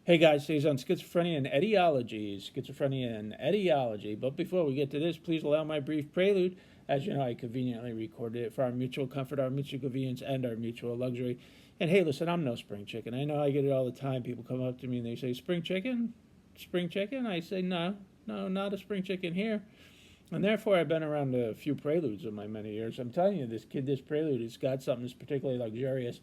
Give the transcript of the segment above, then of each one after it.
Hey guys, today's on schizophrenia and etiology. Schizophrenia and etiology. But before we get to this, please allow my brief prelude. As you know, I conveniently recorded it for our mutual comfort, our mutual convenience, and our mutual luxury. And hey, listen, I'm no spring chicken. I know I get it all the time. People come up to me and they say, "Spring chicken? Spring chicken?" I say, "No, no, not a spring chicken here." And therefore, I've been around a few preludes in my many years. I'm telling you, this prelude, has got something that's particularly luxurious.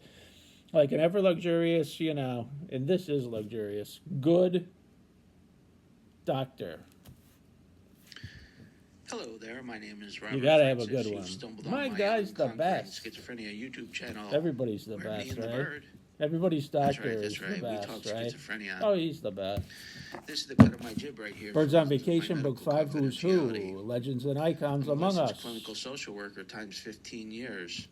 Like an ever luxurious, and this is luxurious, good doctor. Hello there, my name is You Robert gotta have a Francis. good You've one. stumbled My on guy's the Conquering best. Schizophrenia YouTube channel. Everybody's the where best, me and the right? bird. Everybody's doctor That's is right. the We best, talk right? schizophrenia. Oh, he's the best. This is the cut of my jib right here. Birds for on reasons of my Vacation, Book medical 5, Who's Who, confidentiality. Legends and Icons I'm a Among licensed Us. clinical social worker times 15 years.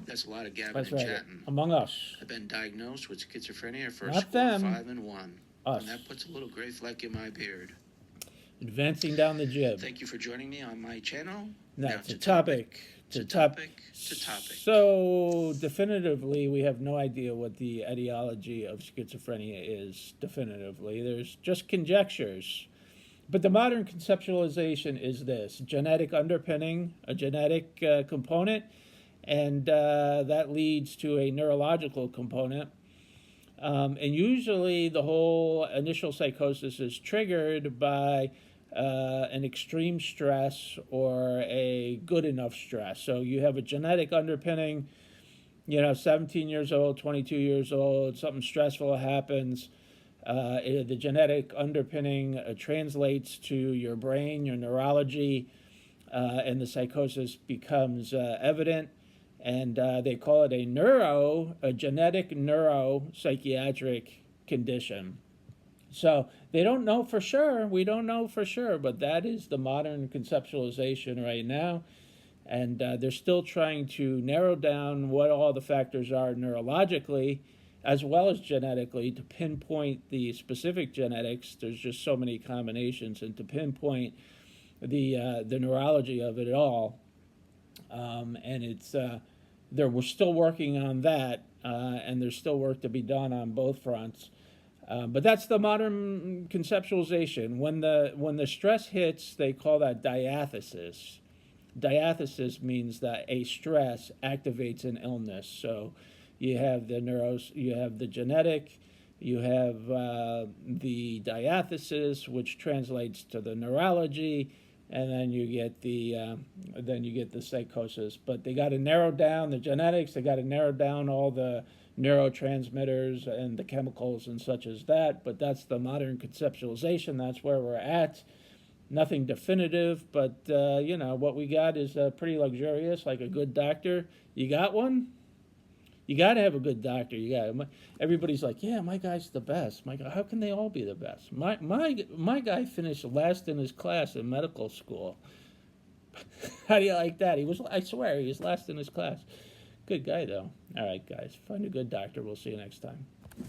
That's a lot of gabbing That's and right, chatting. Among Us. I've been diagnosed with schizophrenia for a Not score them. 5 and 1. Us. And that puts a little gray fleck in my beard. Advancing down the jib. Thank you for joining me on my channel. Now to topic. To topic. So, definitively, we have no idea what the etiology of schizophrenia is, definitively. There's just conjectures. But the modern conceptualization is this: genetic underpinning, a genetic component, and that leads to a neurological component. And usually the whole initial psychosis is triggered by an extreme stress or a good enough stress. So you have a genetic underpinning, 17 years old, 22 years old, something stressful happens. The genetic underpinning translates to your brain, your neurology, and the psychosis becomes evident. And they call it a genetic neuropsychiatric condition. So they don't know for sure. We don't know for sure, but that is the modern conceptualization right now. And they're still trying to narrow down what all the factors are neurologically as well as genetically to pinpoint the specific genetics. There's just so many combinations, and to pinpoint the neurology of it all. And it's we're still working on that, and there's still work to be done on both fronts. But that's the modern conceptualization. When the stress hits, they call that diathesis. Diathesis means that a stress activates an illness. So you have you have the genetic, you have the diathesis, which translates to the neurology, and then you get the psychosis. But they got to narrow down the genetics. They got to narrow down all the neurotransmitters and the chemicals and such as that. But that's the modern conceptualization. That's where we're at. Nothing definitive, but what we got is pretty luxurious, like a good doctor. You got one? You got to have a good doctor. Everybody's like, yeah, my guy's the best. My guy, how can they all be the best? My guy finished last in his class in medical school. How do you like that? I swear, he was last in his class. Good guy, though. All right, guys, find a good doctor. We'll see you next time.